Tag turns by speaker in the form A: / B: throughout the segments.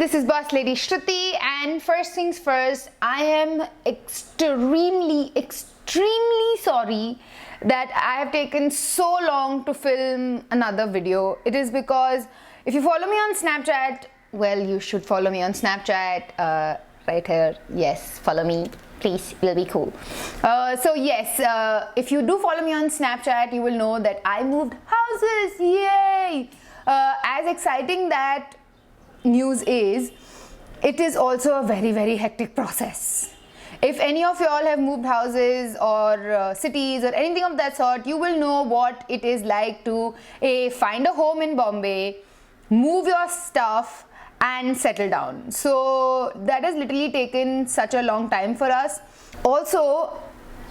A: this is Bosslady Shruti, and first things first, I am extremely sorry that I have taken so long to film another video. It is because if you follow me on Snapchat, well, you should follow me on Snapchat right here. Yes, follow me, please, it'll be cool. So yes, if you do follow me on Snapchat, you will know that I moved houses, yay! As exciting that news is, it is also a very hectic process. If any of y'all have moved houses or cities or anything of that sort, you will know what it is like to find a home in Bombay, move your stuff and settle down. So that has literally taken such a long time for us. Also,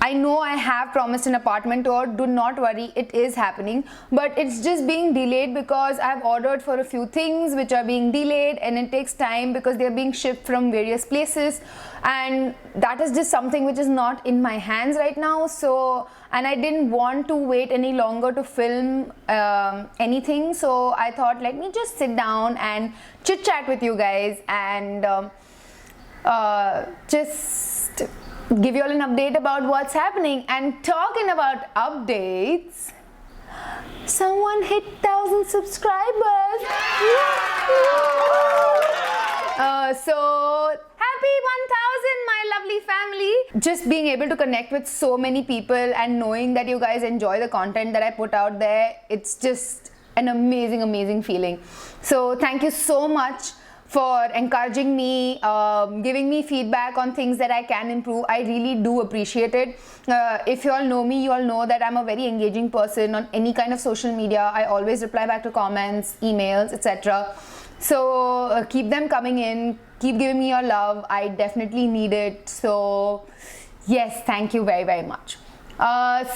A: I know I have promised an apartment tour, do not worry, it is happening, but it's just being delayed because I've ordered for a few things which are being delayed, and it takes time because they're being shipped from various places, and that is just something which is not in my hands right now. So, and I didn't want to wait any longer to film anything, so I thought, let me just sit down and chit chat with you guys and just give you all an update about what's happening. And talking about updates, someone hit 1,000 subscribers. So happy 1,000, my lovely family. Just being able to connect with so many people and knowing that you guys enjoy the content that I put out there, it's just an amazing feeling. So thank you so much for encouraging me, giving me feedback on things that I can improve. I really do appreciate it. If you all know me, you all know that I'm a very engaging person on any kind of social media. I always reply back to comments, emails, etc. So keep them coming in, keep giving me your love. I definitely need it. So yes, thank you very much.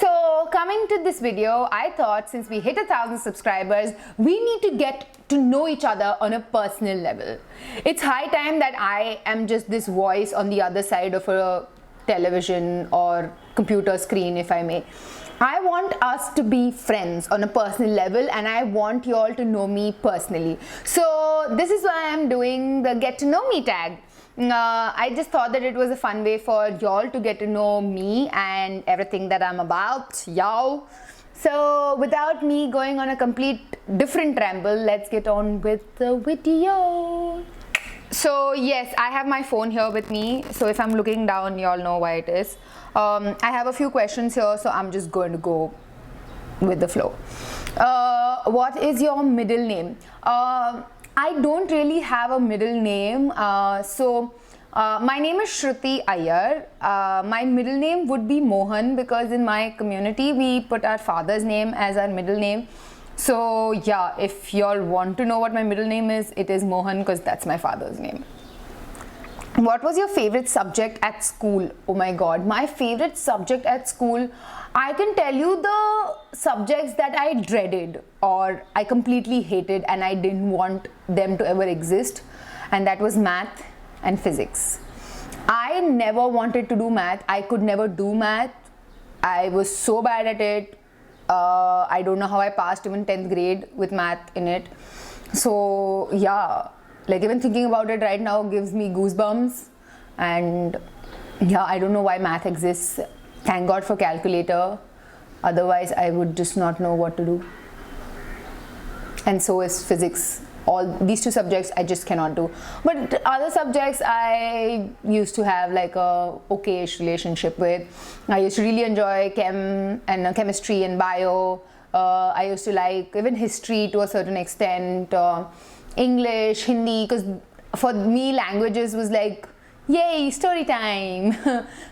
A: So coming to this video, I thought since we hit 1,000 subscribers, we need to get to know each other on a personal level. It's high time that I am just this voice on the other side of a television or computer screen, if I may. I want us to be friends on a personal level, and I want you all to know me personally. So this is why I'm doing the get to know me tag. I just thought that it was a fun way for y'all to get to know me and everything that I'm about, y'all. So without me going on a complete different ramble, let's get on with the video. So yes, I have my phone here with me, so if I'm looking down, y'all know why it is. I have a few questions here, so I'm just going to go with the flow. What is your middle name? I don't really have a middle name, my name is Shruti Iyer. My middle name would be Mohan because in my community we put our father's name as our middle name. So yeah, if y'all want to know what my middle name is, it is Mohan because that's my father's name. What was your favorite subject at school? Oh my god, my favorite subject at school, I can tell you the subjects that I dreaded or I completely hated and I didn't want them to ever exist, and that was math and physics. I never wanted to do math. I could never do math. I was so bad at it. I don't know how I passed even 10th grade with math in it. So yeah, like even thinking about it right now gives me goosebumps. And yeah, I don't know why math exists. Thank God for calculator. Otherwise I would just not know what to do. And so is physics. All these two subjects I just cannot do, but other subjects I used to have like a okay-ish relationship with. I used to really enjoy chemistry and bio. I used to like even history to a certain extent, English, Hindi, because for me languages was like, yay, story time.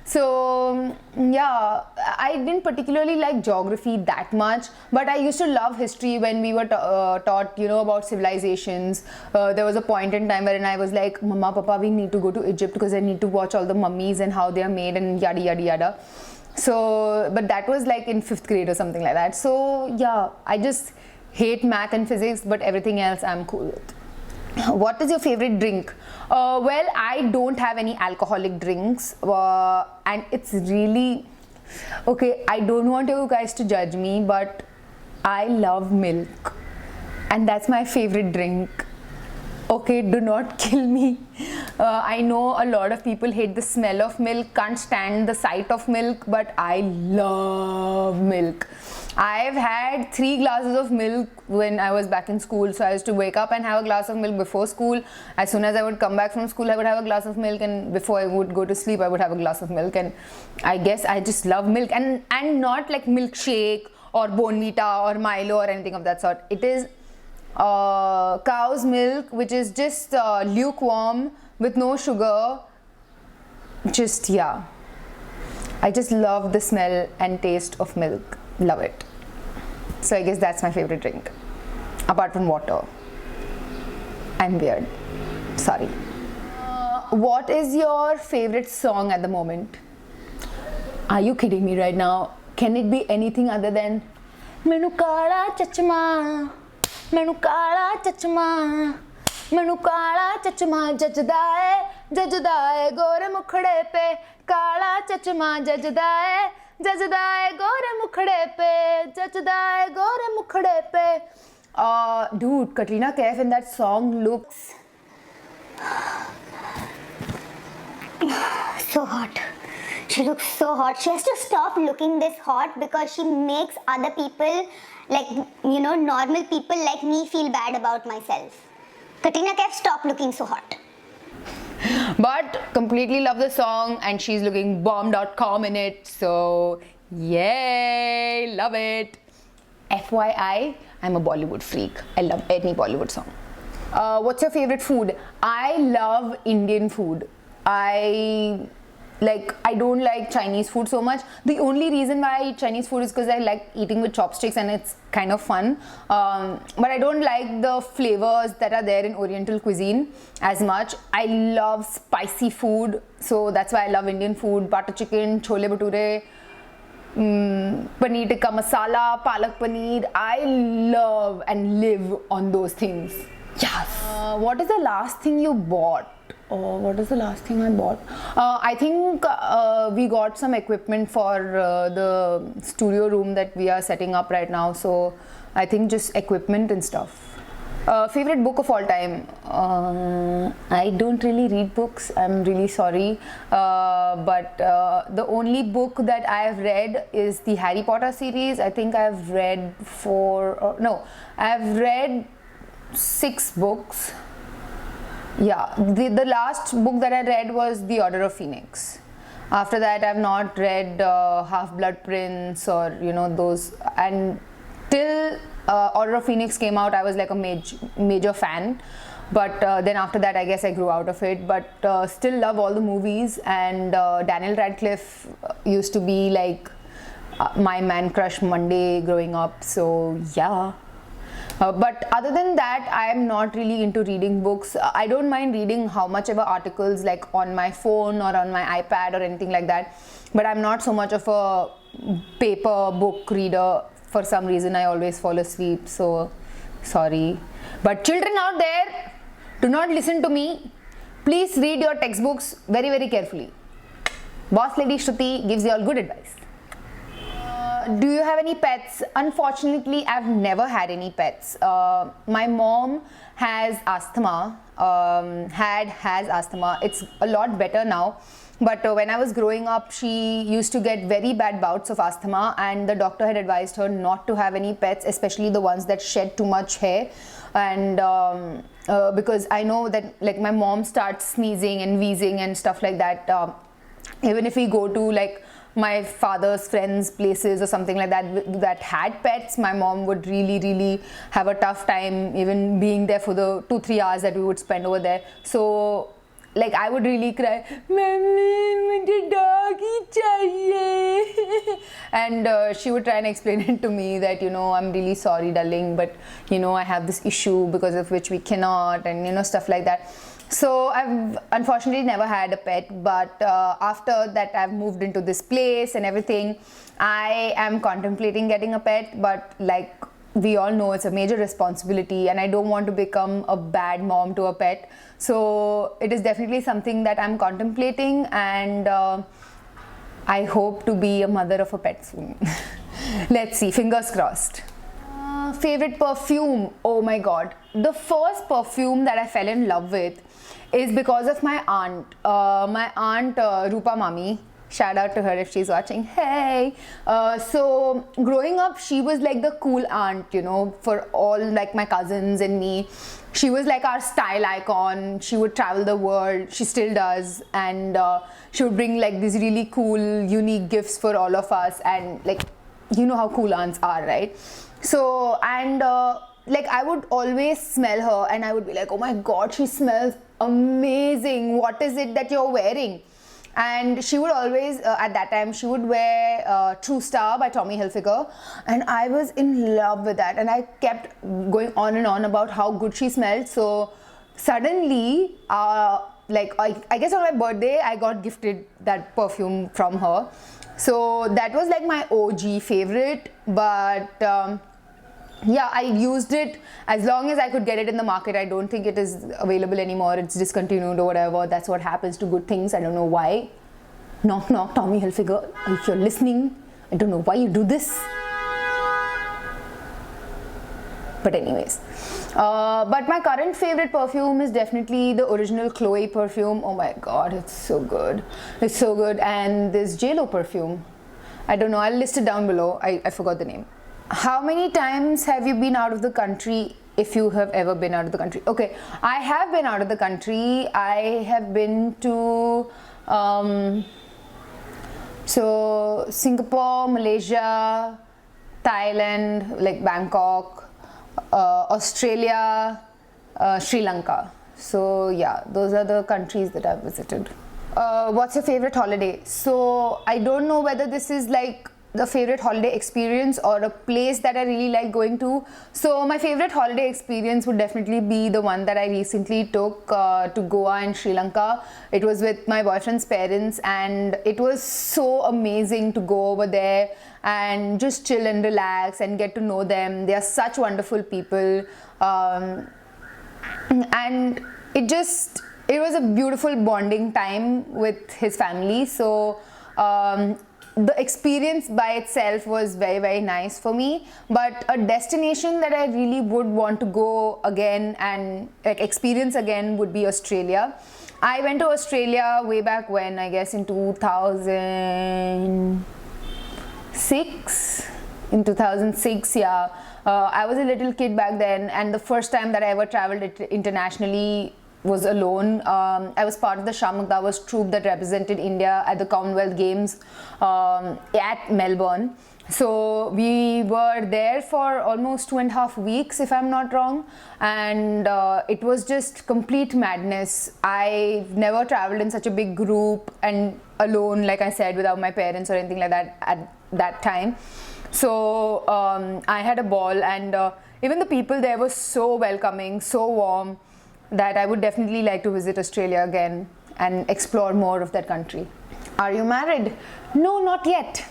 A: So yeah, I didn't particularly like geography that much, but I used to love history when we were taught, you know, about civilizations. There was a point in time wherein I was like, Mama, Papa, we need to go to Egypt because I need to watch all the mummies and how they are made and yada. So, but that was like in 5th grade or something like that. So yeah, I just hate math and physics, but everything else I'm cool with. What is your favorite drink? Well, I don't have any alcoholic drinks, and it's really okay. I don't want you guys to judge me, but I love milk, and that's my favorite drink. Okay, do not kill me. I know a lot of people hate the smell of milk, can't stand the sight of milk, but I love milk. I've had 3 glasses of milk when I was back in school. So I used to wake up and have a glass of milk before school. As soon as I would come back from school, I would have a glass of milk, and before I would go to sleep, I would have a glass of milk. And I guess I just love milk, and not like milkshake or Bonvita or Milo or anything of that sort. It is cow's milk, which is just lukewarm with no sugar. Just, yeah, I just love the smell and taste of milk. Love it. So I guess that's my favorite drink, apart from water and beer. Sorry. What is your favorite song at the moment? Are you kidding me right now? Can it be anything other than Mainu Kala Chachma, Mainu Kala Chachma, Mainu Kala Chachma, Jajdae, Gore Mukhde pe, Kala Chachma, Jajdae, Gore Mukhde pe, Jajdae, Gore Mukhde pe. Dude, Katrina Kaif in that song looks
B: so hot. She looks so hot. She has to stop looking this hot because she makes other people, like, you know, normal people like me feel bad about myself. Katrina Kaif, stop looking so hot.
A: But completely love the song, and she's looking bomb.com in it. So, yay, love it. FYI, I'm a Bollywood freak. I love any Bollywood song. What's your favorite food? I love Indian food. I don't like Chinese food so much. The only reason why I eat Chinese food is because I like eating with chopsticks and it's kind of fun. But I don't like the flavors that are there in Oriental cuisine as much. I love spicy food, so that's why I love Indian food. Butter chicken, chole bhature, paneer tikka masala, palak paneer. I love and live on those things. Yes. What is the last thing you bought? What is the last thing I bought? I think we got some equipment for the studio room that we are setting up right now. So I think just equipment and stuff. Favorite book of all time? I don't really read books. I'm really sorry. But the only book that I have read is the Harry Potter series. I think I've read I've read 6 books. Yeah, the last book that I read was The Order of Phoenix. After that, I've not read Half-Blood Prince or, you know, those. And till Order of Phoenix came out, I was like a major fan. But then after that, I guess I grew out of it. But still love all the movies. And Daniel Radcliffe used to be like my man crush Monday growing up. So yeah. But other than that, I am not really into reading books. I don't mind reading how much ever articles like on my phone or on my iPad or anything like that. But I'm not so much of a paper book reader. For some reason, I always fall asleep. So, sorry. But children out there, do not listen to me. Please read your textbooks very, very carefully. Bosslady Shruti gives you all good advice. Do you have any pets? Unfortunately, I've never had any pets. My mom has asthma, has asthma. It's a lot better now. But when I was growing up, she used to get very bad bouts of asthma, and the doctor had advised her not to have any pets, especially the ones that shed too much hair. And because I know that like my mom starts sneezing and wheezing and stuff like that. Even if we go to like my father's friends' places or something like that had pets, my mom would really have a tough time even being there for the 2-3 hours that we would spend over there. So like I would really cry, "Mummy, mujhe doggy chahiye." And she would try and explain it to me that, you know, I'm really sorry, darling, but you know, I have this issue because of which we cannot, and you know, stuff like that. So I've unfortunately never had a pet, but after that I've moved into this place and everything. I am contemplating getting a pet, but like we all know, it's a major responsibility and I don't want to become a bad mom to a pet. So it is definitely something that I'm contemplating, and I hope to be a mother of a pet soon. Let's see, fingers crossed. Favorite perfume? Oh my god. The first perfume that I fell in love with is because of my aunt. My aunt Rupa Mami. Shout out to her if she's watching. Hey! So growing up, she was like the cool aunt, you know, for all like my cousins and me. She was like our style icon. She would travel the world. She still does. And she would bring like these really cool, unique gifts for all of us. And like, you know how cool aunts are, right? So, and like I would always smell her and I would be like, oh my god, she smells amazing. What is it that you're wearing? And she would always, at that time, she would wear True Star by Tommy Hilfiger, and I was in love with that, and I kept going on and on about how good she smelled. So suddenly, like I guess on my birthday, I got gifted that perfume from her. So that was like my OG favorite, but yeah, I used it as long as I could get it in the market. I don't think it is available anymore. It's discontinued or whatever. That's what happens to good things. I don't know why. Knock knock, Tommy Hilfiger. If you're listening, I don't know why you do this. But anyways, but my current favorite perfume is definitely the original Chloe perfume. Oh my god, it's so good. It's so good. And this JLo perfume. I don't know. I'll list it down below. I forgot the name. How many times have you been out of the country, if you have ever been out of the country? Okay, I have been out of the country. I have been to so Singapore, Malaysia, Thailand, like Bangkok, Australia, Sri Lanka. So yeah, those are the countries that I've visited. What's your favorite holiday? So I don't know whether this is like the favorite holiday experience or a place that I really like going to. So my favorite holiday experience would definitely be the one that I recently took to Goa and Sri Lanka. It was with my boyfriend's parents, and it was so amazing to go over there and just chill and relax and get to know them. They are such wonderful people, and it was a beautiful bonding time with his family. So the experience by itself was very, very nice for me. But a destination that I really would want to go again and like experience again would be Australia. I went to Australia way back when, I guess in 2006. In 2006, yeah. I was a little kid back then, and the first time that I ever traveled internationally was alone. I was part of the Shah Muqdawas troupe that represented India at the Commonwealth Games at Melbourne. So we were there for almost 2.5 weeks, if I'm not wrong, and it was just complete madness. I've never traveled in such a big group and alone, like I said, without my parents or anything like that at that time. So I had a ball, and even the people there were so welcoming, so warm, that I would definitely like to visit Australia again and explore more of that country. Are you married? No, not yet.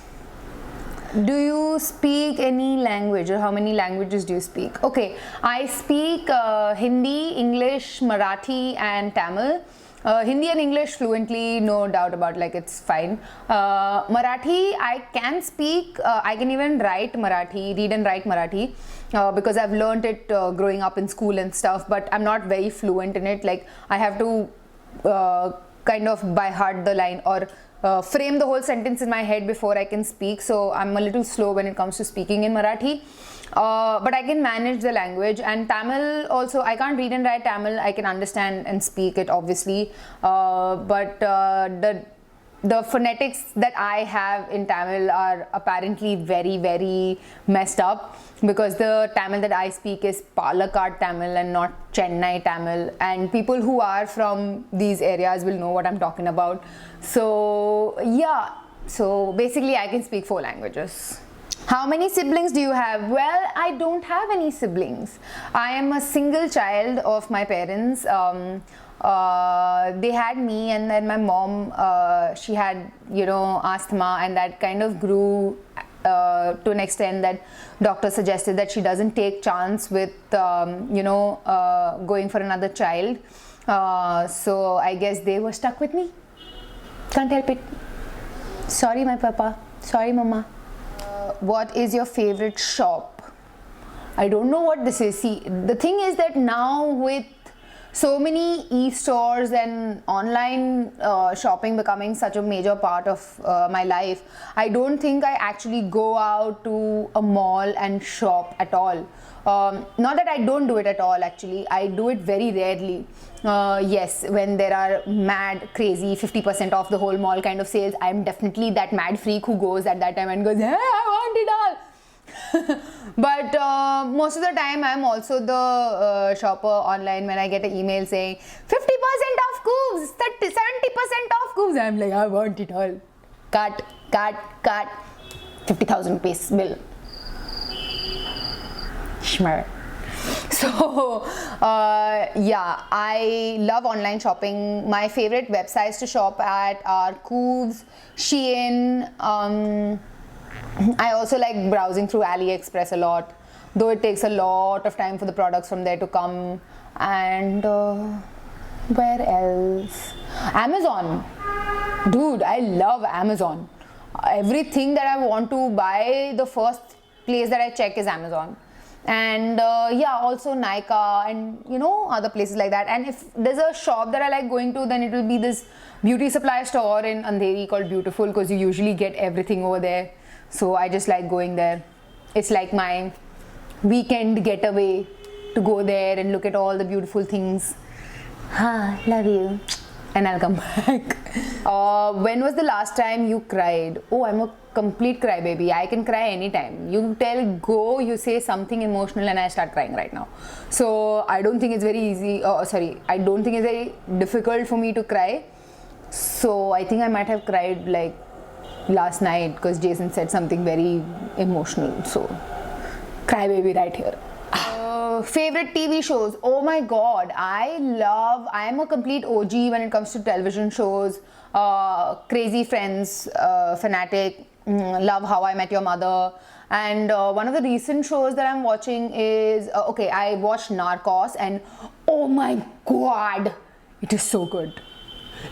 A: Do you speak any language, or how many languages do you speak? Okay, I speak Hindi, English, Marathi and Tamil. Hindi and English fluently, no doubt about, like it's fine. Marathi I can speak, I can even write Marathi, read and write Marathi, because I've learned it growing up in school and stuff, but I'm not very fluent in it. Like I have to kind of by heart the line or frame the whole sentence in my head before I can speak. So I'm a little slow when it comes to speaking in Marathi. But I can manage the language. And Tamil also, I can't read and write Tamil. I can understand and speak it obviously, but the phonetics that I have in Tamil are apparently very, very messed up, because the Tamil that I speak is Palakkad Tamil and not Chennai Tamil, and people who are from these areas will know what I'm talking about. So yeah, so basically I can speak 4 languages. How many siblings do you have? Well, I don't have any siblings. I am a single child of my parents. They had me, and then my mom, she had, you know, asthma, and that kind of grew to an extent that doctor suggested that she doesn't take chance with, you know, going for another child. So I guess they were stuck with me. Can't help it. Sorry, my papa. Sorry, mama. What is your favorite shop? I don't know what this is. See, the thing is that now with so many e-stores and online shopping becoming such a major part of my life, I don't think I actually go out to a mall and shop at all. Not that I don't do it at all, actually. I do it very rarely. Yes, when there are mad, crazy 50% off the whole mall kind of sales, I'm definitely that mad freak who goes at that time and goes, hey, I want it all. But most of the time I'm also the shopper online when I get an email saying 50% off Coobs, 70% off Coobs. I'm like, I want it all. Cut, 50,000 rupees bill. Schmer. So yeah, I love online shopping. My favorite websites to shop at are Coobs, Shein. I also like browsing through AliExpress a lot, though it takes a lot of time for the products from there to come. And where else? Amazon. Dude, I love Amazon. Everything that I want to buy, the first place that I check is Amazon. And yeah, also Nykaa and other places like that. And if there's a shop that I like going to, then it will be this beauty supply store in Andheri called Beautiful, because you usually get everything over there. So I just like going there. It's like my weekend getaway to go there and look at all the beautiful things. Love you. And I'll come back. When was the last time you cried? Oh, I'm a complete crybaby. I can cry anytime. You tell go, you say something emotional and I start crying right now. So I don't think it's very easy. I don't think it's very difficult for me to cry. So I think I might have cried like last night because Jason said something very emotional. So crybaby right here. Favorite TV shows? Oh my god, I am a complete OG when it comes to television shows. Crazy Friends, fanatic, love How I Met Your Mother. And one of the recent shows that I'm watching is, I watched Narcos, and oh my god, it is so good.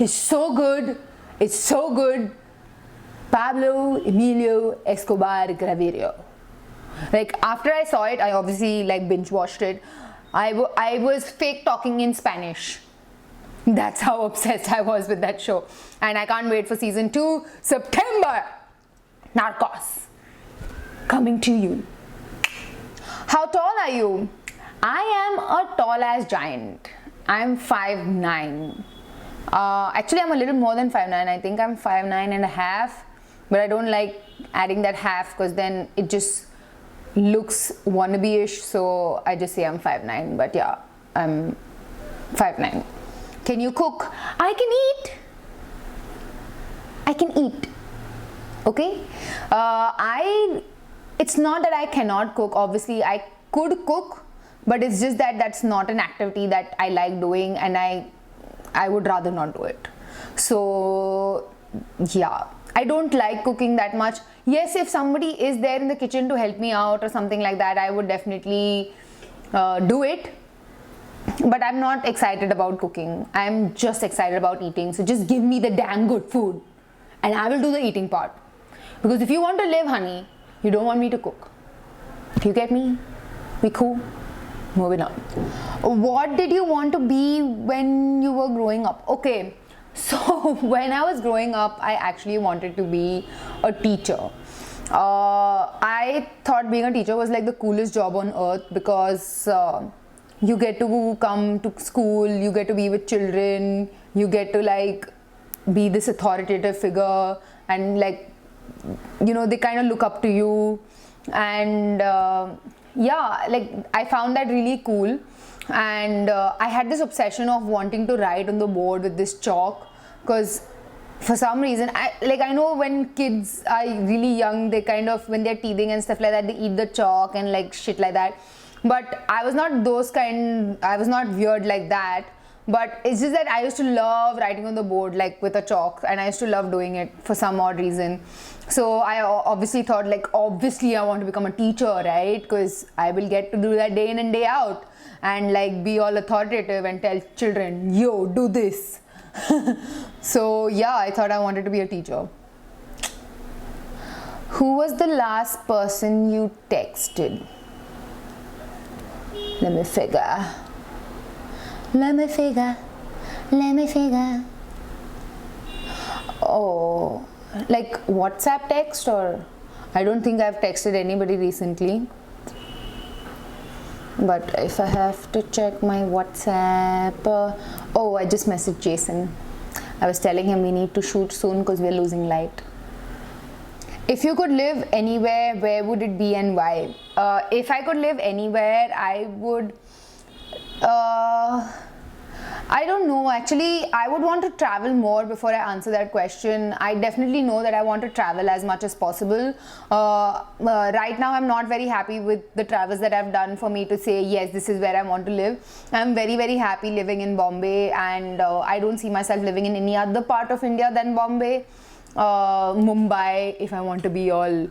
A: It's so good. It's so good. Pablo Emilio Escobar Gaviria. Like after I saw it, I obviously like binge watched it. I was fake talking in Spanish. That's how obsessed I was with that show. And I can't wait for season 2, September. Narcos. Coming to you. How tall are you? I am a tall ass giant. I'm 5'9". Actually, I'm a little more than 5'9". I think I'm 5'9" and a half. But I don't like adding that half because then it just looks wannabe-ish. So I just say I'm 5'9". But yeah, I'm 5'9". Can you cook? I can eat. Okay? It's not that I cannot cook. Obviously, I could cook. But it's just that that's not an activity that I like doing. And I would rather not do it. So yeah. I don't like cooking that much. Yes, if somebody is there in the kitchen to help me out or something like that, I would definitely do it. But I'm not excited about cooking. I'm just excited about eating. So just give me the damn good food and I will do the eating part. Because if you want to live, honey, you don't want me to cook. If you get me, we cool. Moving on. What did you want to be when you were growing up? Okay. So when I was growing up, I actually wanted to be a teacher. I thought being a teacher was like the coolest job on earth because you get to come to school, you get to be with children, you get to like be this authoritative figure and like, they kind of look up to you. And yeah, like I found that really cool. And I had this obsession of wanting to write on the board with this chalk because for some reason, I know when kids are really young, they kind of, when they're teething and stuff like that, they eat the chalk and like shit like that. But I was not I was not weird like that. But it's just that I used to love writing on the board like with a chalk, and I used to love doing it for some odd reason. So I obviously thought like, obviously I want to become a teacher, right? Because I will get to do that day in and day out and like be all authoritative and tell children, yo, do this. So yeah, I thought I wanted to be a teacher. Who was the last person you texted? Let me figure. Oh, like WhatsApp text, or I don't think I've texted anybody recently. But if I have to check my WhatsApp, oh, I just messaged Jason. I was telling him we need to shoot soon because we're losing light. If you could live anywhere, where would it be and why? If I could live anywhere, I would... I don't know, actually. I would want to travel more before I answer that question. I definitely know that I want to travel as much as possible. Right now I'm not very happy with the travels that I've done for me to say yes, this is where I want to live. I'm very, very happy living in Bombay, and I don't see myself living in any other part of India than Bombay. Mumbai, if I want to be all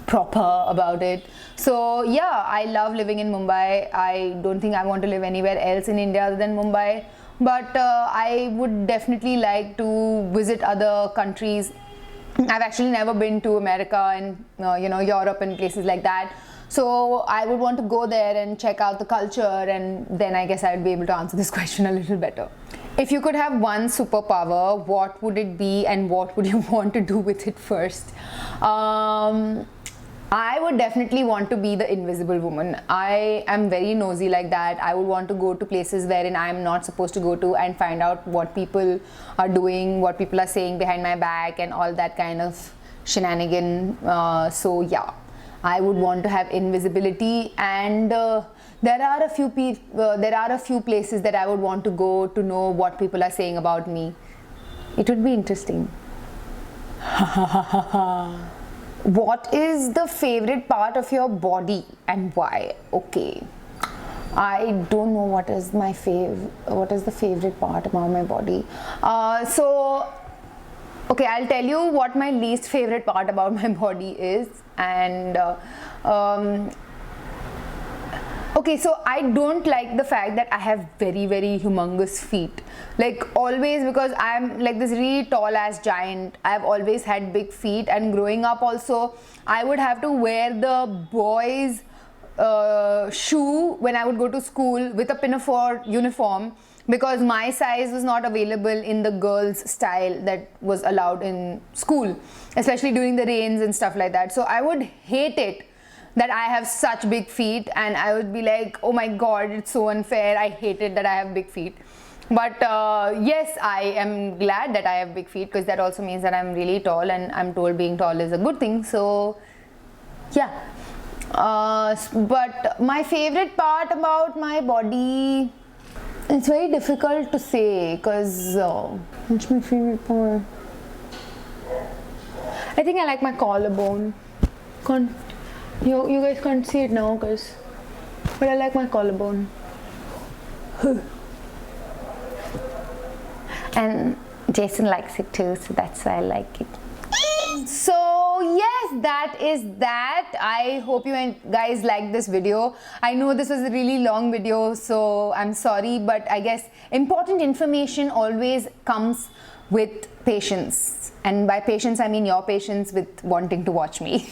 A: proper about it. So yeah, I love living in Mumbai. I don't think I want to live anywhere else in India other than Mumbai. But I would definitely like to visit other countries. I've actually never been to America and Europe and places like that. So I would want to go there and check out the culture, and then I guess I would be able to answer this question a little better. If you could have one superpower, what would it be and what would you want to do with it first? I would definitely want to be the invisible woman. I am very nosy like that. I would want to go to places wherein I am not supposed to go to and find out what people are doing, what people are saying behind my back, and all that kind of shenanigan. So yeah, I would want to have invisibility, and there are a few places that I would want to go to know what people are saying about me. It would be interesting. What is the favorite part of your body and why? Okay, I don't know what is the favorite part about my body. Okay, I'll tell you what my least favorite part about my body is. And okay, so I don't like the fact that I have very, very humongous feet. Like always, because I'm like this really tall ass giant, I've always had big feet, and growing up also, I would have to wear the boys' shoe when I would go to school with a pinafore uniform, because my size was not available in the girls' style that was allowed in school, especially during the rains and stuff like that. So I would hate it that I have such big feet, and I would be like, oh my god, it's so unfair. I hate it that I have big feet. But yes, I am glad that I have big feet, because that also means that I'm really tall, and I'm told being tall is a good thing. So yeah. But my favorite part about my body, it's very difficult to say, because what's my favorite part? I think I like my collarbone. You guys can't see it now, but I like my collarbone. And Jason likes it too, so that's why I like it. So yes, that is that. I hope you guys liked this video. I know this was a really long video, so I'm sorry, but I guess important information always comes with patience, and by patience I mean your patience with wanting to watch me.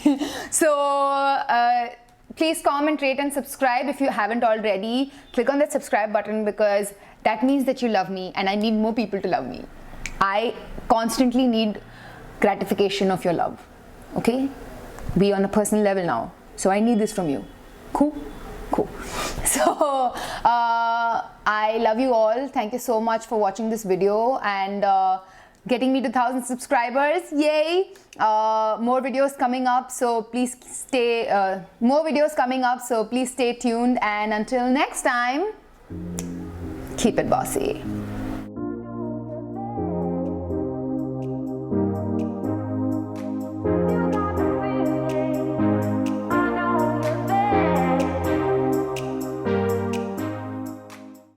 A: So please comment, rate and subscribe if you haven't already. Click on that subscribe button, because that means that you love me, and I need more people to love me. I constantly need gratification of your love. Okay, be on a personal level now, so I need this from you. Cool. So I love you all. Thank you so much for watching this video and getting me to 1,000 subscribers. Yay! More videos coming up, so please stay tuned, and until next time, keep it bossy.